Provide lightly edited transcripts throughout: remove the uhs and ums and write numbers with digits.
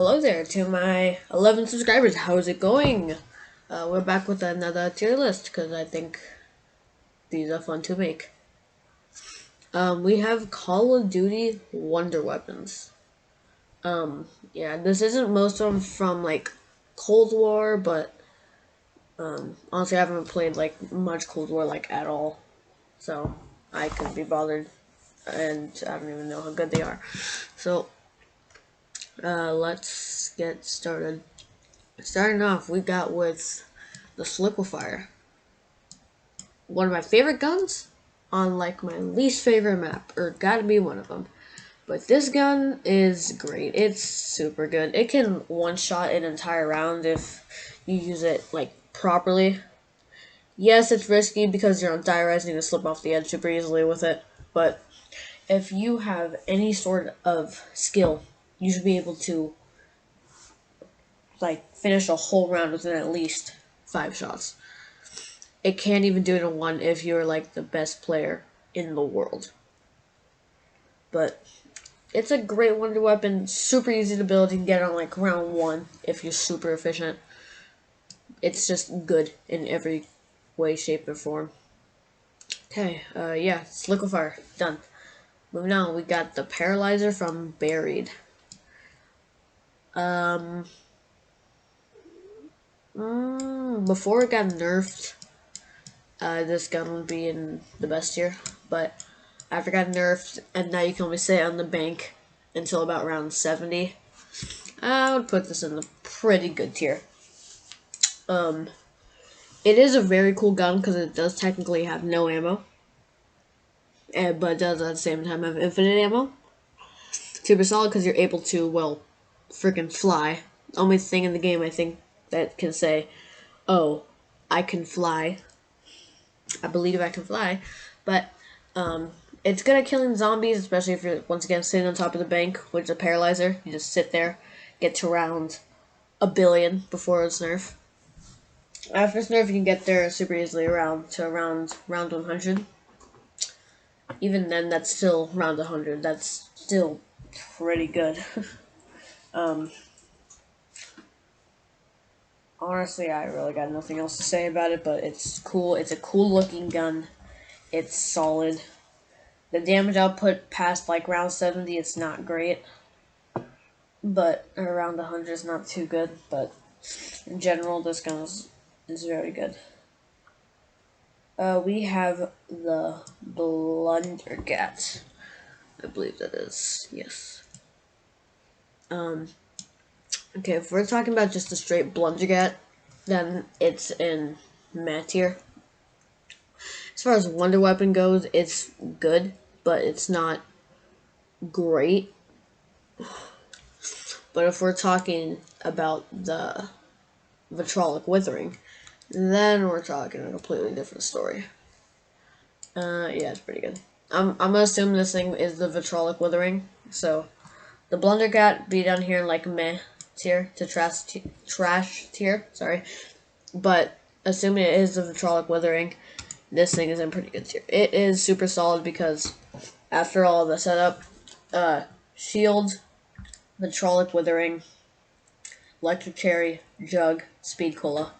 Hello there to my 11 subscribers. How's it going? We're back with another tier list because I think these are fun to make. We have Call of Duty Wonder Weapons. Yeah, this isn't most of them from like Cold War, but honestly, I haven't played like much Cold War like at all, so I couldn't be bothered, and I don't even know how good they are. So, let's get started. Starting off, we got with the Sliquifire. One of my favorite guns on like my least favorite map, or gotta be one of them. But this gun is great. It's super good. It can one-shot an entire round if you use it like properly. Yes, it's risky because you're on teir and you can slip off the edge super easily with it. But if you have any sort of skill, you should be able to like finish a whole round within at least 5 shots. It can't even do it in one if you're like the best player in the world. But it's a great wonder weapon, super easy to build. You can get it on like round 1 if you're super efficient. It's just good in every way, shape, or form. Okay, yeah, it's Liquefire, done. Moving on, we got the Paralyzer from Buried. Before it got nerfed, this gun would be in the best tier, but after it got nerfed, and now you can only sit on the bank until about round 70, I would put this in the pretty good tier. It is a very cool gun because it does technically have no ammo, but it does at the same time have infinite ammo. Super solid because you're able to, well, freaking fly. Only thing in the game I think that can say, oh, I can fly. I believe I can fly. But it's good at killing zombies, especially if you're, once again, sitting on top of the bank, which is a paralyzer. You just sit there, get to round 1,000,000,000 before it's nerf. After it's nerf, you can get there super easily around 100. Even then, that's still round 100. That's still pretty good. um, Honestly, I really got nothing else to say about it, but it's cool. It's a cool looking gun. It's solid. The damage output past like round 70, it's not great, but around 100 is not too good. But in general, this gun is very good. We have the Blundergat. I believe that is, yes. Okay, if we're talking about just a straight Blundergat, then it's in meh tier. As far as Wonder Weapon goes, it's good, but it's not great. But if we're talking about the Vitrolic Withering, then we're talking a completely different story. Yeah, it's pretty good. I'm gonna assume this thing is the Vitrolic Withering, so the Blundergat be down here in like meh tier to trash tier, sorry. But assuming it is the Vitrolic Withering, this thing is in pretty good tier. It is super solid because after all the setup, shield, Vitrolic Withering, electric cherry, jug, speed cola,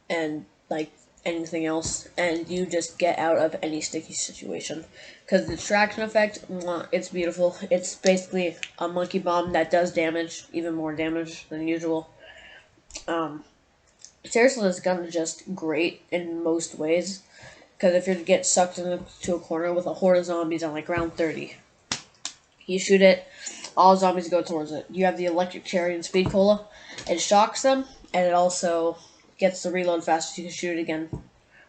and like anything else, and you just get out of any sticky situation. Because the distraction effect, it's beautiful. It's basically a monkey bomb that does damage, even more damage than usual. Seriously, this gun is just great in most ways. Because if you get sucked into a corner with a horde of zombies on like round 30, you shoot it, all zombies go towards it. You have the electric cherry and speed cola. It shocks them, and it also gets the reload fast so you can shoot it again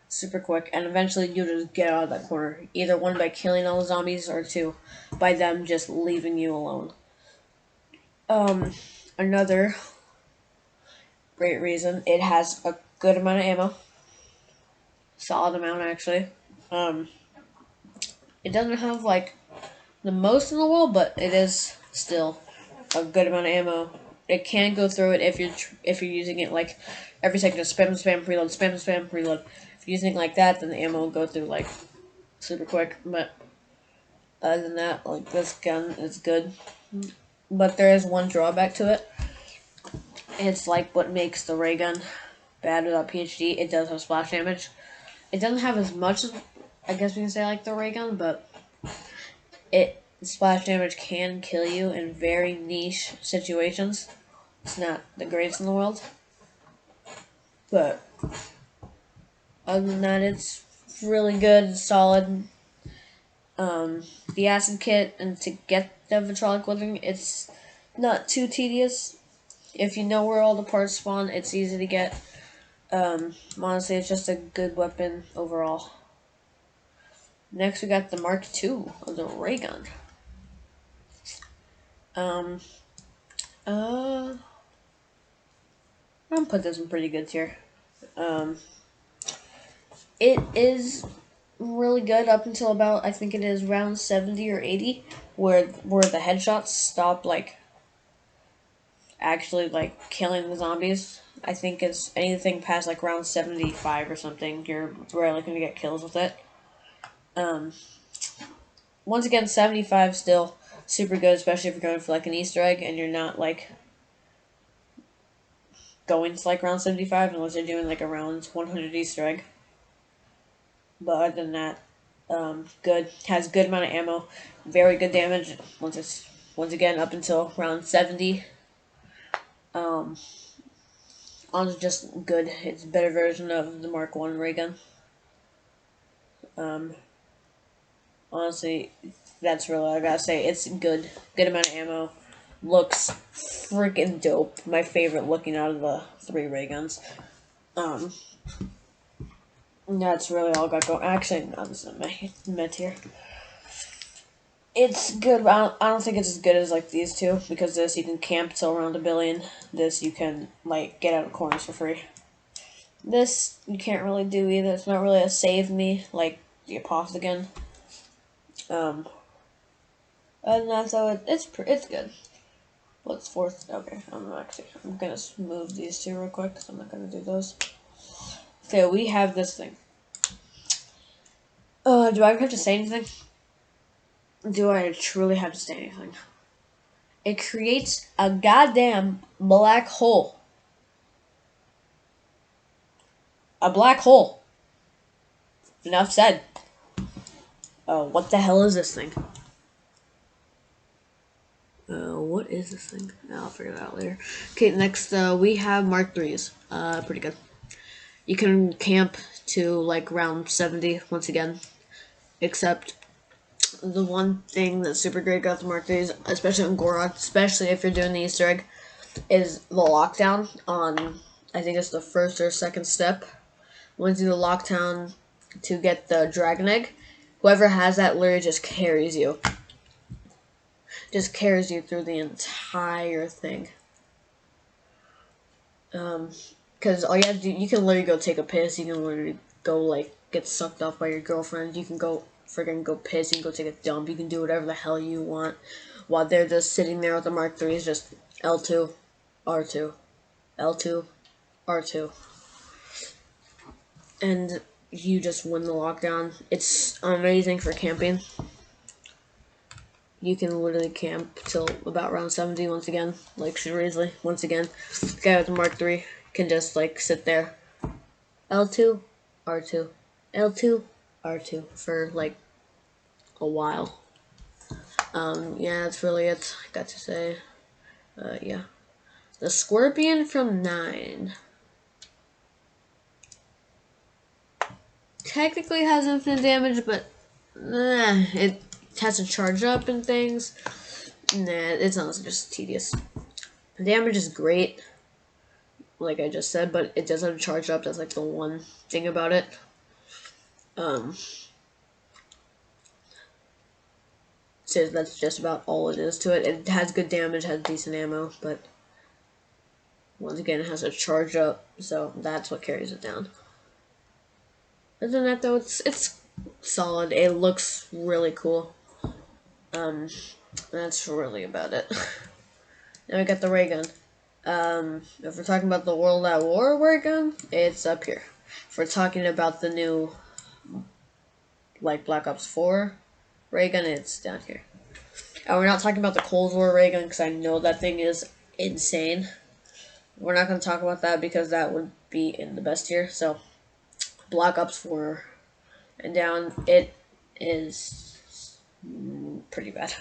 super quick. And eventually you just get out of that corner. Either one, by killing all the zombies, or two, by them just leaving you alone. Another great reason, it has a good amount of ammo. Solid amount, actually. It doesn't have, like, the most in the world, but it is still a good amount of ammo. It can go through it if you're using it like every second, just spam, reload, spam, reload. If you're using it like that, then the ammo will go through like super quick. But other than that, like, this gun is good. but there is one drawback to it. It's like what makes the ray gun bad without PhD. It does have splash damage. It doesn't have as much as, I guess we can say, like the ray gun, but splash damage can kill you in very niche situations. It's not the greatest in the world, but other than that, it's really good, solid. The acid kit, and to get the vitrolic withering, it's not too tedious. If you know where all the parts spawn, it's easy to get. Honestly, it's just a good weapon overall. Next, we got the Mark II of the ray gun. I'm gonna put this in pretty good tier. It is really good up until about, I think it is round 70 or 80, where the headshots stop like actually like killing the zombies. I think it's anything past like round 75 or something, you're rarely gonna get kills with it. Once again, 75 still super good, especially if you're going for like an Easter egg and you're not like going to like round 75 unless you're doing like a round 100 Easter egg. But other than that, good. Has good amount of ammo, very good damage. Once again up until round 70. Honestly, just good. It's a better version of the Mark I ray gun. Honestly, that's really all I gotta say. It's good. Good amount of ammo. Looks freaking dope. My favorite looking out of the 3 ray guns. That's really all I got going. Actually, no, this is my tier. It's good, but I don't think it's as good as like these two, because this you can camp till around 1 billion. This you can like get out of corners for free. This you can't really do either. It's not really a save me like the Apoth again. Other than that, though, it's good. What's fourth? Okay, I'm gonna move these two real quick because I'm not gonna do those. Okay, we have this thing. Do I have to say anything? Do I truly have to say anything? It creates a goddamn black hole. A black hole. Enough said. What the hell is this thing? What is this thing? I'll figure it out later. Okay, next, we have Mark IIIs. Pretty good. You can camp to, like, round 70, once again. Except, the one thing that's super great about the Mark IIIs, especially on Gorod, especially if you're doing the Easter egg, is the lockdown on, I think it's the first or second step. Once you do the lockdown to get the dragon egg, whoever has that literally just carries you. Just carries you through the entire thing. Because all you have to do, you can literally go take a piss, you can literally go, like, get sucked off by your girlfriend, you can go friggin' go piss, you can go take a dump, you can do whatever the hell you want, while they're just sitting there with the Mark IIIs, just L2, R2, L2, R2. And you just win the lockdown. It's amazing for camping. You can literally camp till about round 70 once again, like super easily. Once again, the guy with the Mark III can just like sit there, L2, R2, L2, R2 for like a while. Yeah, that's really it. I got to say, yeah. The Scorpion from 9 technically has infinite damage, but it has to charge up and things. Nah, it's honestly just tedious. The damage is great, like I just said, but it doesn't charge up. That's like the one thing about it. So that's just about all it is to it. It has good damage, has decent ammo, but once again, it has a charge up, so that's what carries it down. Other than that, though, it's solid. It looks really cool. That's really about it. Then we got the ray gun. If we're talking about the World at War ray gun, it's up here. If we're talking about the new, like, Black Ops 4 ray gun, it's down here. And we're not talking about the Cold War ray gun because I know that thing is insane. We're not going to talk about that because that would be in the best tier. So, Black Ops 4 and down, it is pretty bad.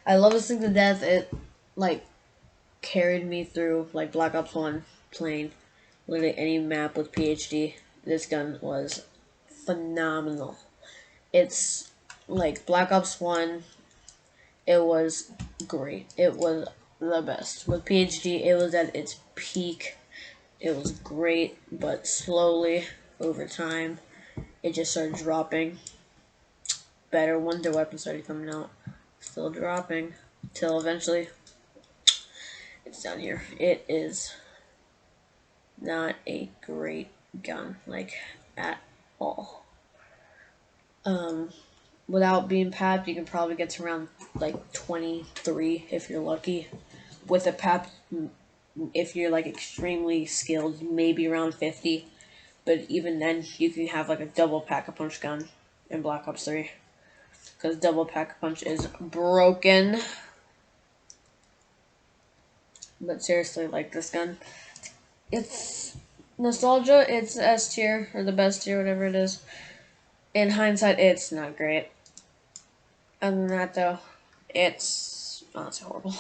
I love this thing to death. It, like, carried me through, like, Black Ops 1 playing literally any map with PhD. This gun was phenomenal. It's, like, Black Ops 1, it was great. It was the best. With PhD, it was at its peak. It was great, but slowly, over time, it just started dropping. Better Wonder Weapon started coming out. Still dropping. Till eventually, it's down here. It is not a great gun, like, at all. Without being papped, you can probably get to around, like, 23 if you're lucky. With a pap, if you're, like, extremely skilled, maybe around 50. But even then, you can have, like, a double pack-a-punch gun in Black Ops 3. Because double pack-a-punch is broken. But seriously, like, this gun, it's nostalgia, it's S tier, or the best tier, whatever it is. In hindsight, it's not great. Other than that, though, it's honestly horrible.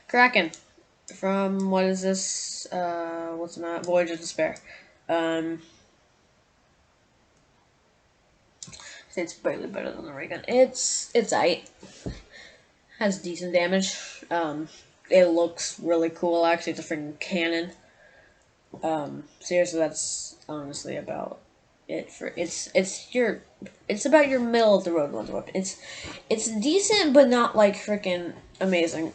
Kraken. From, what is this? What's the map? Voyage of Despair. It's barely better than the ray gun. It's aight. Has decent damage. It looks really cool, actually. It's a freaking cannon. Seriously, that's honestly about it for it's about your middle of the road Wonder Weapon. It's decent, but not like freaking amazing.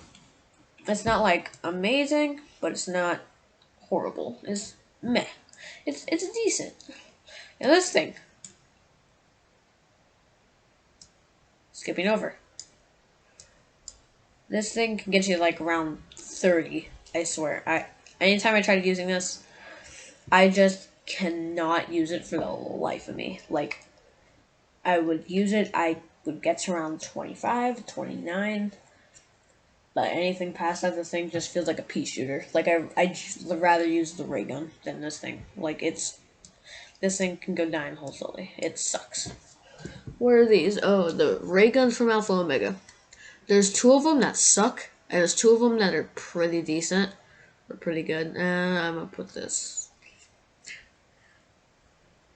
It's not like amazing, but it's not horrible. It's meh. It's decent. And this thing, skipping over. This thing can get you like around 30. I swear. Anytime I tried using this, I just cannot use it for the life of me. Like, I would use it, I would get to around 25, 29. But anything past that, this thing just feels like a pea shooter. Like, I'd rather use the ray gun than this thing. Like, this thing can go dying hole slowly. It sucks. What are these? Oh, the ray guns from Alpha Omega. There's 2 of them that suck, and there's 2 of them that are pretty decent. Or pretty good. I'm gonna put this.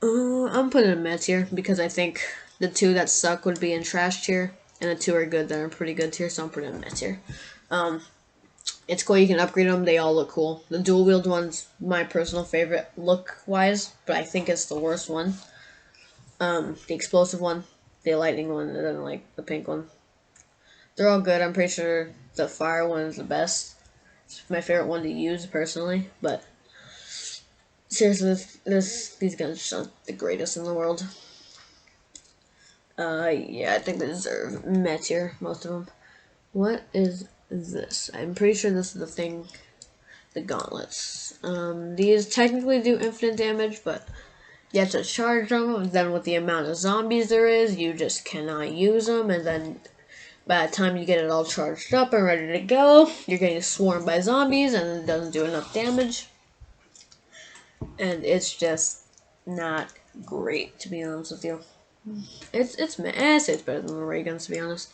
I'm putting a meh tier because I think the 2 that suck would be in trash tier, and the 2 are good that are pretty good tier, so I'm putting a meh tier. It's cool, you can upgrade them, they all look cool. The dual wield one's my personal favorite look-wise, but I think it's the worst one. The explosive one, the lightning one, and then like the pink one. They're all good, I'm pretty sure the fire one is the best. It's my favorite one to use personally, but seriously, these guns aren't the greatest in the world. Yeah, I think they deserve meh tier, most of them. What is this? I'm pretty sure this is the thing, the gauntlets. These technically do infinite damage, but you have to charge them, and then with the amount of zombies there is, you just cannot use them, and then by the time you get it all charged up and ready to go, you're getting swarmed by zombies, and it doesn't do enough damage. And it's just not great, to be honest with you. It's meh. It's better than the ray guns, to be honest.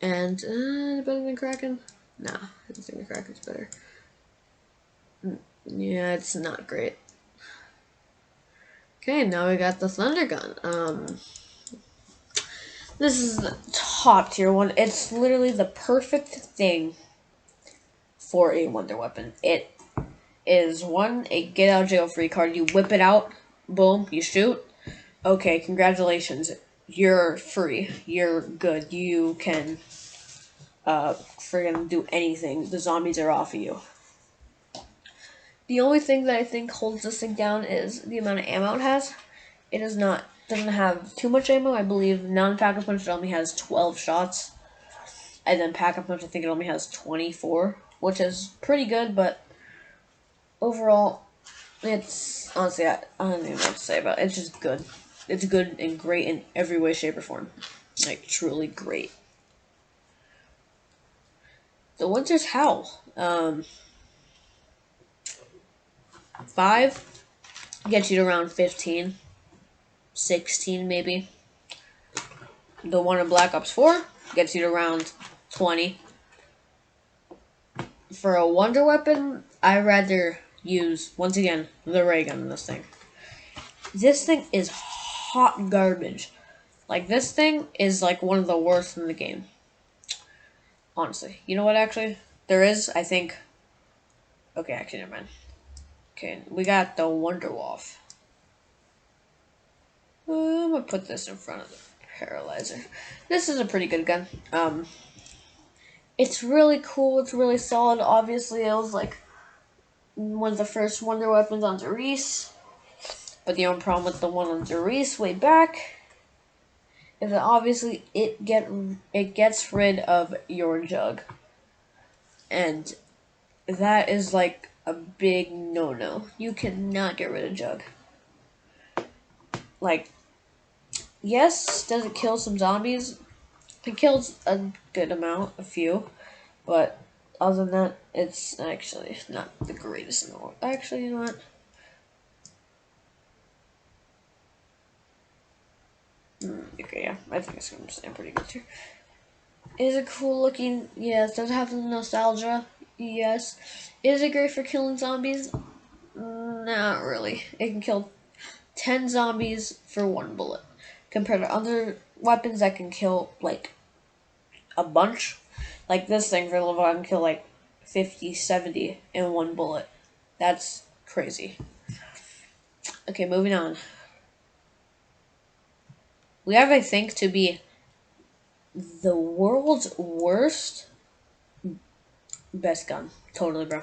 And better than Kraken? Nah, I don't think the Kraken's better. Yeah, it's not great. Okay, now we got the Thunder Gun. This is the top tier one. It's literally the perfect thing for a Wonder Weapon. It is a get out of jail free card. You whip it out, boom, you shoot. Okay, congratulations. You're free. You're good. You can friggin' do anything. The zombies are off of you. The only thing that I think holds this thing down is the amount of ammo it has. It doesn't have too much ammo. I believe non-pack-a-punch it only has 12 shots. And then pack-a-punch I think it only has 24, which is pretty good, but overall, it's honestly, I don't even know what to say about it. It's just good. It's good and great in every way, shape, or form. Like, truly great. The winter's howl. 5 gets you to around 15, 16 maybe. The one in Black Ops 4 gets you to around 20. For a wonder weapon, I'd rather use, once again, the ray gun in this thing. This thing is hot garbage. Like, this thing is like one of the worst in the game. Honestly. You know what, actually? There is, I think... Okay, actually, never mind. Okay, we got the Wonder Wolf. I'm gonna put this in front of the Paralyzer. This is a pretty good gun. It's really cool. It's really solid. Obviously, it was like one of the first wonder weapons on Reese. But the only problem with the one on Reese way back is that obviously it gets rid of your jug, and that is like a big no-no. You cannot get rid of jug. Like, yes, does it kill some zombies? It kills a good amount, a few, but other than that, it's actually not the greatest in the world. Actually, you know what? Okay, yeah, I think it's gonna stand pretty good here. Is it cool looking? Yes. Does it have the nostalgia? Yes. Is it great for killing zombies? Not really. It can kill 10 zombies for 1 bullet, compared to other weapons that can kill, like, a bunch. Like this thing, for level, I can kill, like, 50, 70 in 1 bullet. That's crazy. Okay, moving on. We have, I think, to be the world's worst best gun. Totally, bro.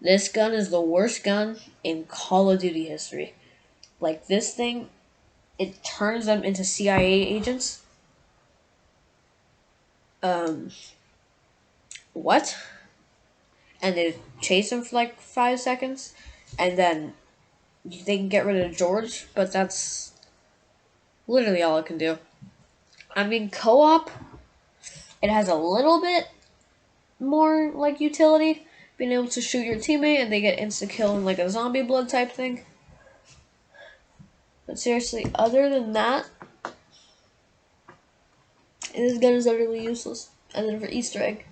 This gun is the worst gun in Call of Duty history. Like, this thing, it turns them into CIA agents. What? And they chase him for like 5 seconds, and then they can get rid of George, but that's literally all it can do. I mean, co-op, it has a little bit more, like, utility, being able to shoot your teammate and they get insta-kill in, like, a zombie blood type thing. But seriously, other than that, this gun is utterly useless. And then for Easter egg,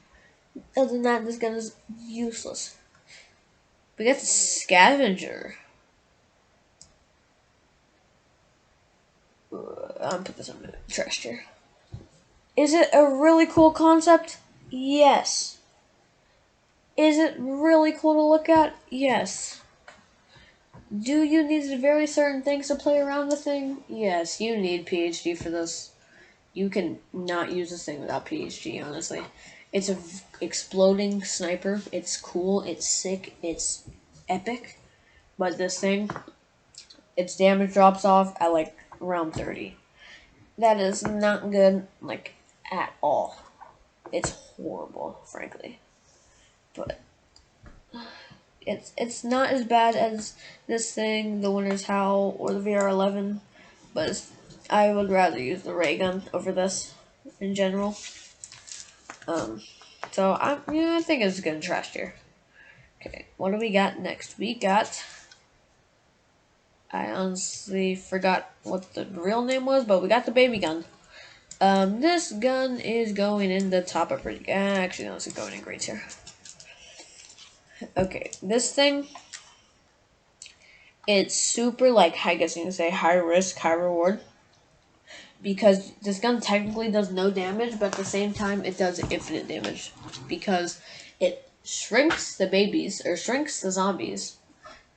other than that, this gun is useless. We got the Scavenger. I'm put this on the trash here. Is it a really cool concept? Yes. Is it really cool to look at? Yes. Do you need very certain things to play around the thing? Yes, you need PhD for this. You can not use this thing without PhD, honestly. It's a exploding sniper. It's cool. It's sick. It's epic. But this thing, its damage drops off at like around 30. That is not good, like, at all. It's horrible, frankly. But it's not as bad as this thing, the Winter's Howl, or the VR11. But I would rather use the ray gun over this in general. So I think it's good trash here. Okay, what do we got next? We got, I honestly forgot what the real name was, but we got the baby gun. This gun is going in the top of pretty. Actually, no, it's going in great here. Okay, this thing, it's super, like, I guess you can say high risk, high reward. Because this gun technically does no damage, but at the same time, it does infinite damage. Because it shrinks the babies, or shrinks the zombies,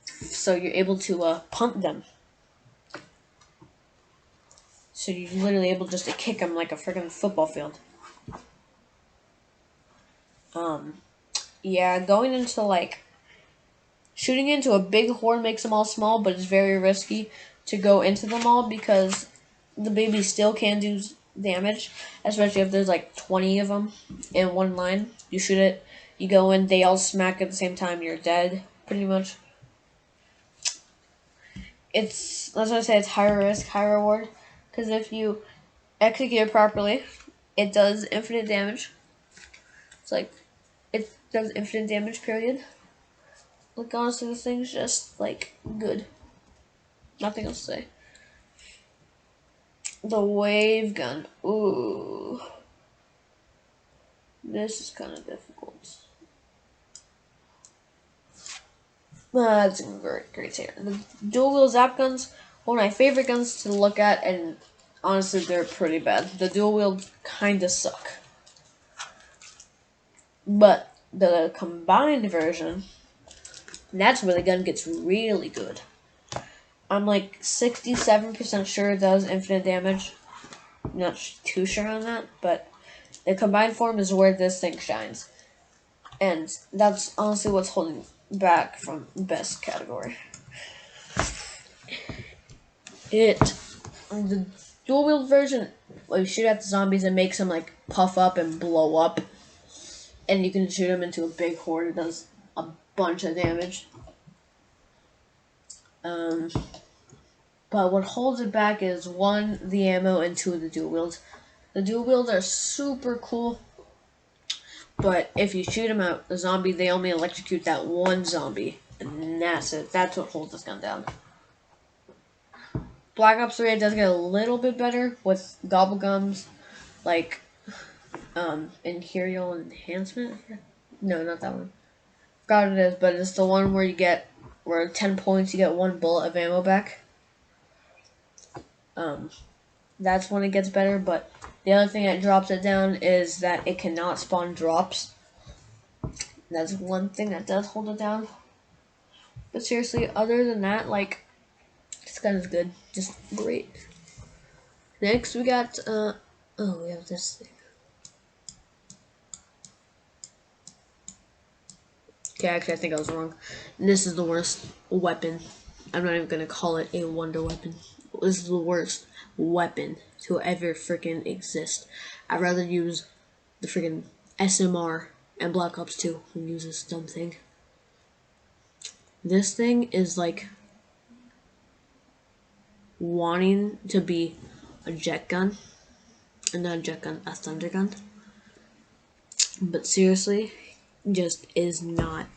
so you're able to pump them. So you're literally able just to kick them like a freaking football field. Yeah, going into, like, shooting into a big horde makes them all small, but it's very risky to go into them all because the babies still can do damage, especially if there's like 20 of them in one line. You shoot it, you go in, they all smack at the same time, you're dead, pretty much. That's what I say, it's high risk, high reward, because if you execute it properly, it does infinite damage. It's like, it does infinite damage, period. Like, honestly, this thing's just, like, good. Nothing else to say. The wave gun. Ooh. This is kind of difficult. That's a great teir. The dual wheel zap guns, one of my favorite guns to look at, and honestly, they're pretty bad. The dual wheel kinda suck. But the combined version, that's where the gun gets really good. I'm like 67% sure it does infinite damage. I'm not too sure on that, but the combined form is where this thing shines. And that's honestly what's holding back from best category. The dual wield version, when you shoot at the zombies, it makes them like puff up and blow up. And you can shoot them into a big horde. It does a bunch of damage. But what holds it back is 1, the ammo, and 2, the dual wields. The dual wields are super cool, but if you shoot them at a zombie, they only electrocute that one zombie, and that's it. That's what holds this gun down. Black Ops 3, it does get a little bit better with gobble gums, like Imperial Enhancement. No, not that one. Forgot what it is, but it's the one where you get 10 points, you get 1 bullet of ammo back. That's when it gets better, but the other thing that drops it down is that it cannot spawn drops. That's one thing that does hold it down. But seriously, other than that, like, this gun is good. Just great. Next, we got, we have this thing. Okay, actually, I think I was wrong. This is the worst weapon. I'm not even gonna call it a wonder weapon. This is the worst weapon to ever freaking exist. I'd rather use the freaking SMR and Black Ops 2 than use this dumb thing. This thing is like wanting to be a jet gun, and not a jet gun, a thunder gun. But seriously, just is not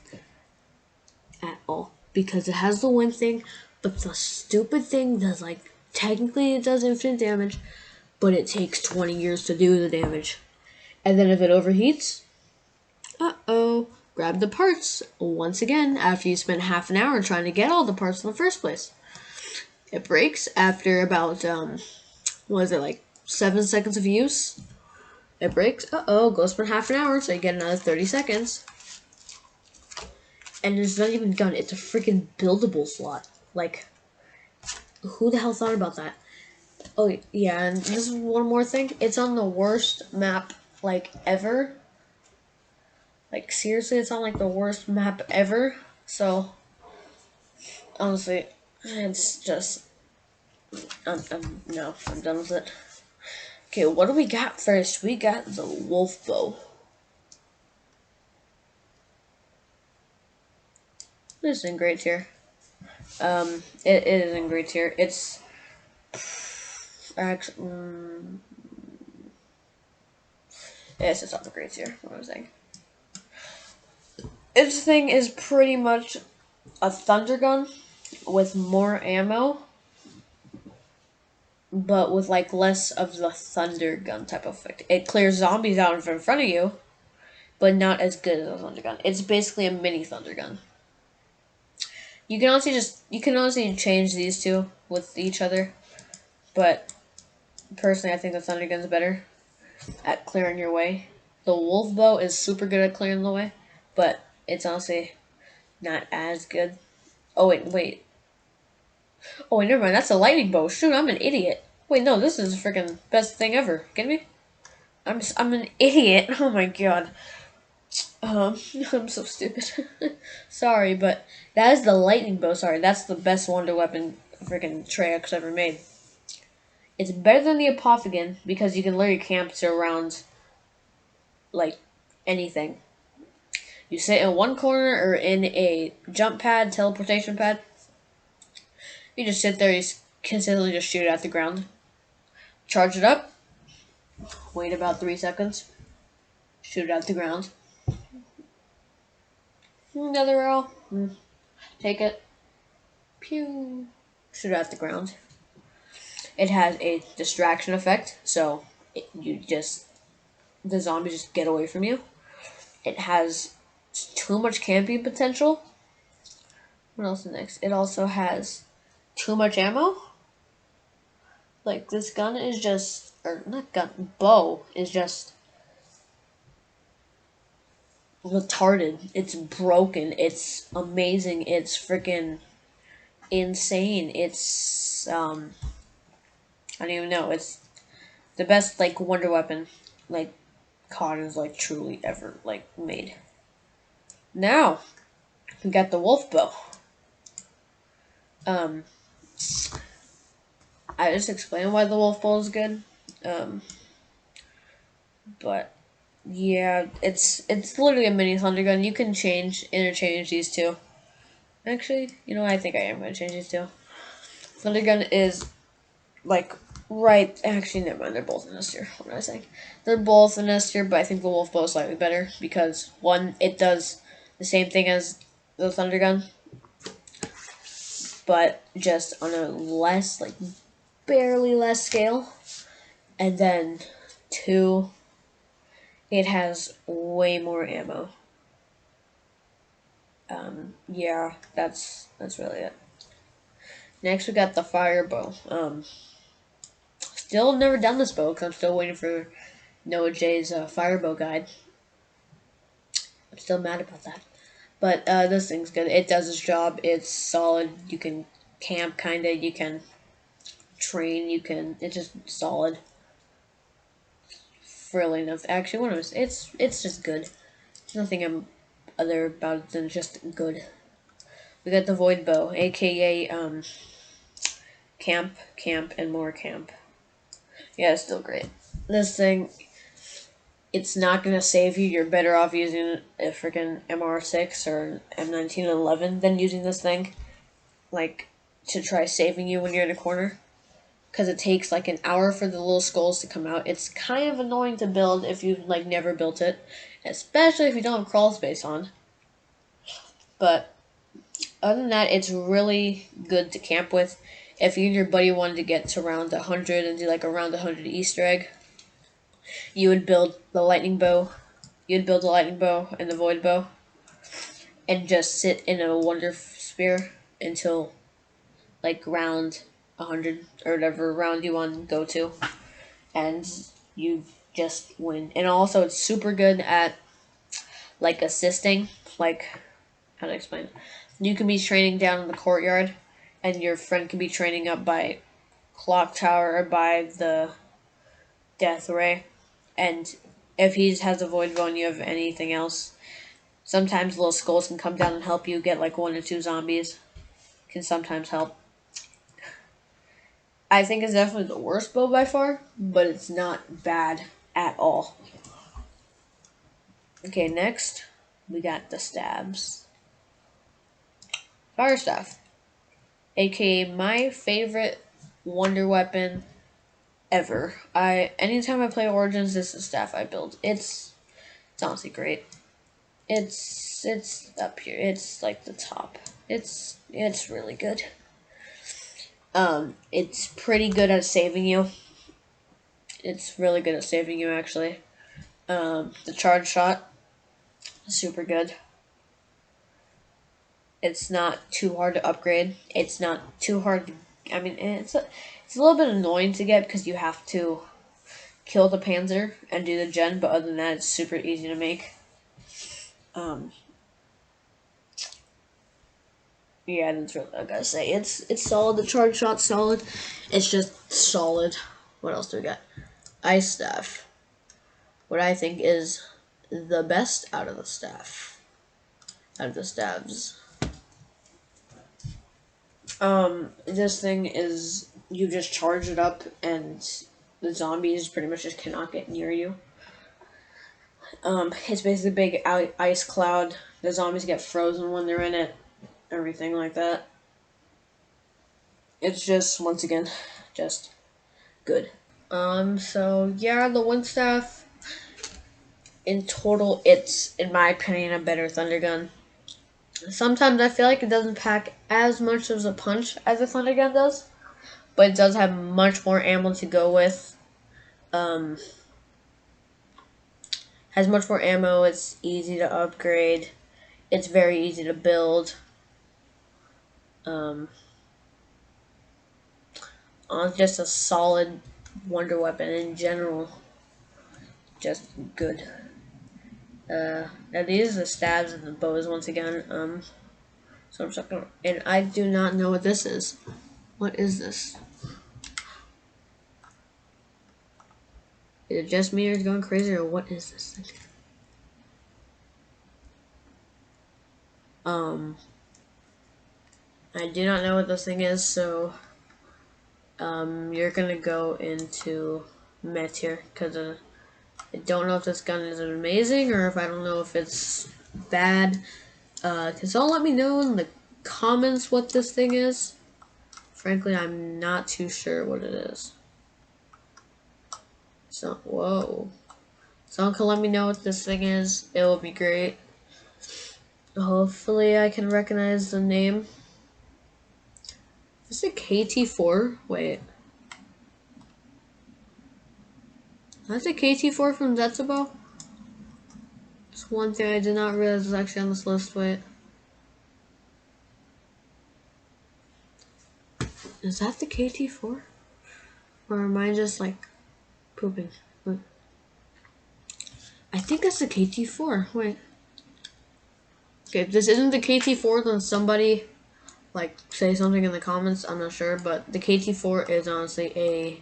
at all, because it has the wind thing, but the stupid thing does, like, technically it does infinite damage, but it takes 20 years to do the damage. And then if it overheats, grab the parts once again after you spent half an hour trying to get all the parts in the first place. It breaks after about, 7 seconds of use. It breaks, go spend half an hour, so you get another 30 seconds. And it's not even done, it's a freaking buildable slot. Like, who the hell thought about that? Oh, yeah, and this is one more thing. It's on the worst map, like, ever. Like, seriously, it's on, like, the worst map ever. So, honestly, it's just, no, I'm done with it. Okay, what do we got first? We got the wolf bow. This is in great tier. It is in great tier. It's actually, it's just not the great tier. What was I saying? This thing is pretty much a thunder gun with more ammo, but with like less of the thunder gun type of effect. It clears zombies out in front of you, but not as good as a thunder gun. It's basically a mini thunder gun. You can honestly change these two with each other, but personally, I think the thunder gun's better at clearing your way. The wolf bow is super good at clearing the way, but it's honestly not as good. Oh wait. Oh wait, never mind. That's a lightning bow. Shoot, I'm an idiot. Wait, no, this is the freaking best thing ever. Get me? I'm an idiot. Oh my god. I'm so stupid. Sorry, but that is the lightning bow. Sorry, that's the best wonder weapon freaking Treyarch's ever made. It's better than the opioan because you can literally camp to around like anything. You sit in one corner or in a jump pad, teleportation pad. You just sit there, you consistently just shoot it at the ground. Charge it up. Wait about 3 seconds. Shoot it at the ground. Another arrow. Take it. Pew. Shoot it at the ground. It has a distraction effect, so the zombies just get away from you. It has too much camping potential. What else is next? It also has too much ammo. Like, this gun is just, or not gun, bow is just retarded. It's broken. It's amazing. It's freaking insane. It's, I don't even know. It's the best, like, wonder weapon, like, COD is, like, truly ever, like, made. Now, we got the wolf bow. I just explained why the wolf bow is good. But yeah, it's literally a mini thunder gun. You can interchange these two. Actually, you know what? I think I am gonna change these two. Thunder gun is like right. Actually, never mind. They're both in S tier. What am I saying? They're both in S tier, but I think the wolf bow is slightly better because one, it does the same thing as the thunder gun, but just on a less, like barely less scale. And then two, it has way more ammo. Yeah, that's really it. Next, we got the fire bow. Still never done this bow because I'm still waiting for Noah J's fire bow guide. I'm still mad about that. But this thing's good. It does its job. It's solid. You can camp, kinda. You can train. You can. It's just solid. Really enough. Actually, one of us. It's just good. There's nothing other about it than just good. We got the void bow, aka camp, and more camp. Yeah, it's still great. This thing, it's not gonna save you. You're better off using a freaking MR6 or M1911 than using this thing, like, to try saving you when you're in a corner. Because it takes like an hour for the little skulls to come out. It's kind of annoying to build if you've like never built it, especially if you don't have crawl space on. But other than that, it's really good to camp with. If you and your buddy wanted to get to around 100 and do like a round 100 Easter egg, you would build the lightning bow. You'd build the lightning bow and the void bow, and just sit in a wonder sphere until like round 100 or whatever round you want to go to, and you just win. And also, it's super good at like assisting. Like, how to explain it? You can be training down in the courtyard, and your friend can be training up by clock tower or by the death ray. And if he has a void bow and you have anything else, sometimes little skulls can come down and help you get like 1 or 2 zombies. Can sometimes help. I think it's definitely the worst bow by far, but it's not bad at all. Okay, next we got the stabs. Fire staff, aka my favorite wonder weapon ever. Anytime I play Origins, this is the staff I build. It's honestly great. It's up here. It's like the top. It's really good. It's pretty good at saving you. It's really good at saving you, actually. The charge shot is super good. It's not too hard to upgrade. It's not too hard to... I mean, it's a little bit annoying to get because you have to kill the Panzer and do the gen, but other than that, it's super easy to make. Yeah, that's what I gotta say. It's solid. The charge shot's solid. It's just solid. What else do we got? Ice staff. What I think is the best out of the staff. Out of the stabs. This thing is, you just charge it up and the zombies pretty much just cannot get near you. It's basically a big ice cloud. The zombies get frozen when they're in it. Everything like that. It's just, once again, just good. So yeah, the wind staff, in total, it's, in my opinion, a better thunder gun. Sometimes I feel like it doesn't pack as much as a punch as a thunder gun does, but it does have much more ammo to go with. Has much more ammo. It's easy to upgrade. It's very easy to build. Just a solid wonder weapon in general. Just good. Now these are the stabs and the bows once again. So I'm just gonna, and I do not know what this is. What is this? Is it just me or is it going crazy, or what is this thing? I do not know what this thing is, so you're gonna go into teir because I don't know if this gun is amazing or if I don't know if it's bad. Cause don't let me know in the comments what this thing is. Frankly, I'm not too sure what it is. So, whoa. Someone can let me know what this thing is. It will be great. Hopefully I can recognize the name. Is it KT4? Wait. That's a KT4 from Zetsubo? It's one thing I did not realize was actually on this list. Wait. Is that the KT4? Or am I just like pooping? Wait. I think that's the KT4. Wait. Okay, if this isn't the KT4, then somebody like say something in the comments. I'm not sure, but the KT4 is honestly a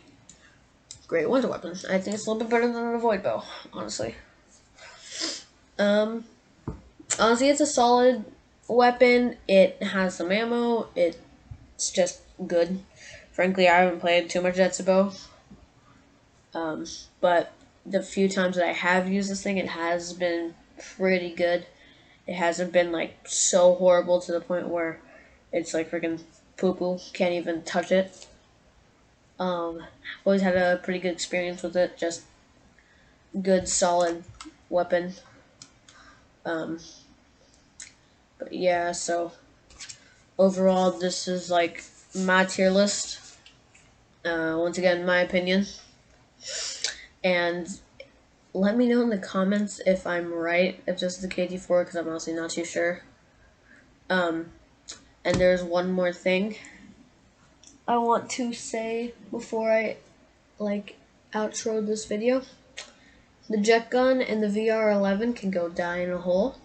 great winter weapon. I think it's a little bit better than the void bow, honestly. Honestly, it's a solid weapon. It has some ammo. It's just good. Frankly, I haven't played too much Zetsubo. But the few times that I have used this thing, it has been pretty good. It hasn't been like so horrible to the point where it's like freaking poo-poo. Can't even touch it. Always had a pretty good experience with it. Just good, solid weapon. But yeah, so overall, this is like my tier list. Once again, my opinion. And let me know in the comments if I'm right, if this is the KT4, because I'm honestly not too sure. And there's one more thing I want to say before I like outro this video. The jet gun and the VR11 can go die in a hole.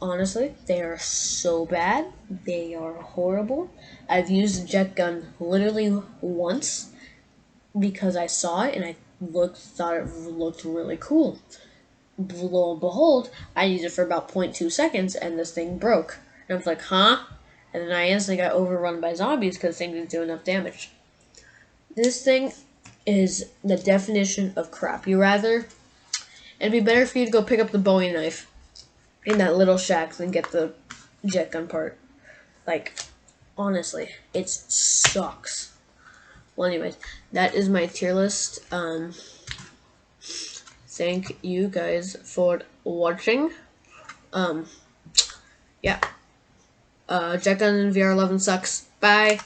Honestly, they are so bad. They are horrible. I've used the jet gun literally once because I saw it and I thought it looked really cool. Lo and behold, I used it for about 0.2 seconds and this thing broke. And I was like, huh? And then I instantly got overrun by zombies because the thing didn't do enough damage. This thing is the definition of crap. It'd be better for you to go pick up the Bowie knife in that little shack than get the jet gun part. Like, honestly, it sucks. Well, anyways, that is my tier list. Thank you guys for watching. Yeah. Jet gun and VR11 sucks. Bye.